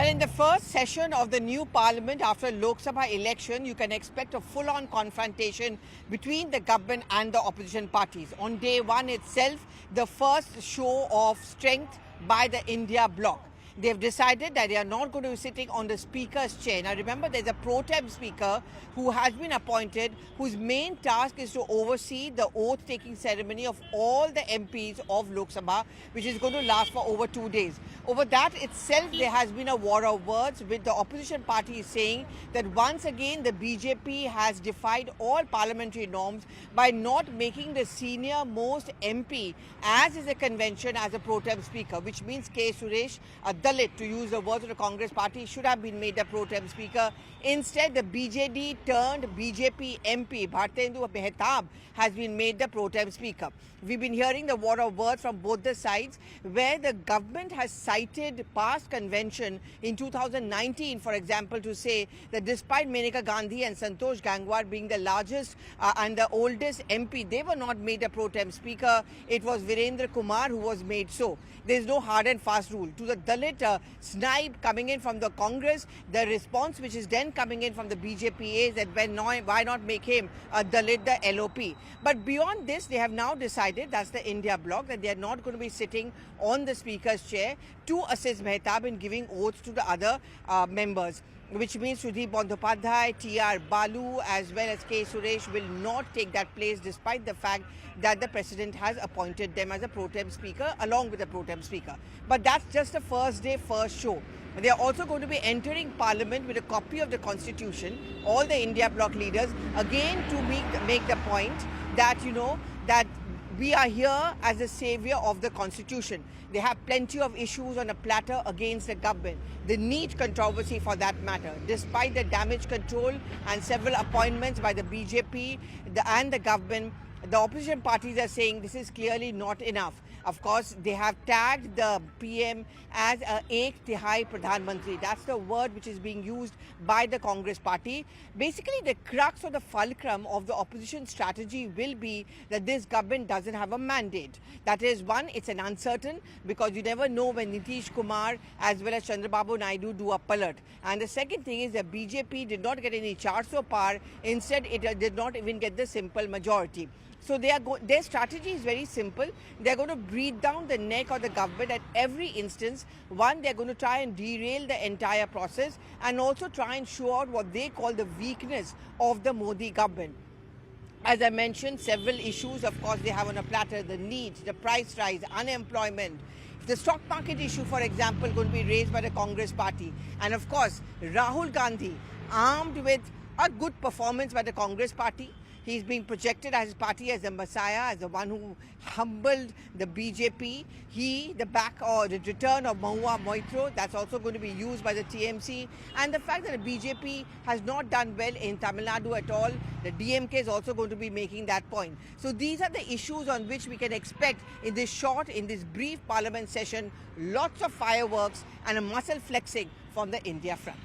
Well, in the first session of the new parliament after Lok Sabha election, you can expect a full-on confrontation between the government and the opposition parties. On day one itself, the first show of strength by the India bloc. They've decided that they are not going to be sitting on the speaker's chair. Now remember, there's a pro tem speaker who has been appointed, whose main task is to oversee the oath-taking ceremony of all the MPs of Lok Sabha, which is going to last for over 2 days. Over that itself, there has been a war of words, with the opposition party saying that once again the BJP has defied all parliamentary norms by not making the senior most MP, as is a convention, as a pro tem speaker, which means K. Suresh, a Dalit, to use the words of the Congress party, should have been made a pro tem speaker. Instead, the BJD turned BJP MP, Bhartendu Mehtab, has been made the pro tem speaker. We've been hearing the war of words from both the sides, where the government has cited past convention in 2019, for example, to say that despite Maneka Gandhi and Santosh Gangwar being the largest and the oldest MP, they were not made a pro tem speaker. It was Virendra Kumar who was made so. There is no hard and fast rule. To the Dalit snipe coming in from the Congress, the response which is then coming in from the BJP is that why not make him a Dalit, the LOP. But beyond this, they have now decided, that's the India bloc, that they are not going to be sitting on the speaker's chair to assist Mehtab in giving oaths to the other members, which means Sudhir Bandyopadhyay, T.R. Balu, as well as K. Suresh will not take that place, despite the fact that the president has appointed them as a pro tem speaker along with the pro tem speaker. But that's just the first day, first show. They are also going to be entering parliament with a copy of the constitution, all the India bloc leaders, again to make the point that, that we are here as the savior of the constitution. They have plenty of issues on a platter against the government. The NEET controversy, for that matter, despite the damage control and several appointments by the BJP and the government, the opposition parties are saying this is clearly not enough. Of course, they have tagged the PM as a Ek Tihai Pradhan Mantri. That's the word which is being used by the Congress party. Basically, the crux or the fulcrum of the opposition strategy will be that this government doesn't have a mandate. That is, one, it's an uncertain, because you never know when Nitish Kumar as well as Chandrababu Naidu do a palat. And the second thing is that BJP did not get any charge so far. Instead, it did not even get the simple majority. So their strategy is very simple. They're going to breathe down the neck of the government at every instance. One, they're going to try and derail the entire process, and also try and show out what they call the weakness of the Modi government. As I mentioned, several issues, of course, they have on a platter: the needs, the price rise, unemployment. The stock market issue, for example, going to be raised by the Congress party. And of course, Rahul Gandhi, armed with a good performance by the Congress party. He's being projected as his party as the messiah, as the one who humbled the BJP. The return of Mahua Moitro, that's also going to be used by the TMC. And the fact that the BJP has not done well in Tamil Nadu at all, the DMK is also going to be making that point. So these are the issues on which we can expect in this brief parliament session, lots of fireworks and a muscle flexing from the India front.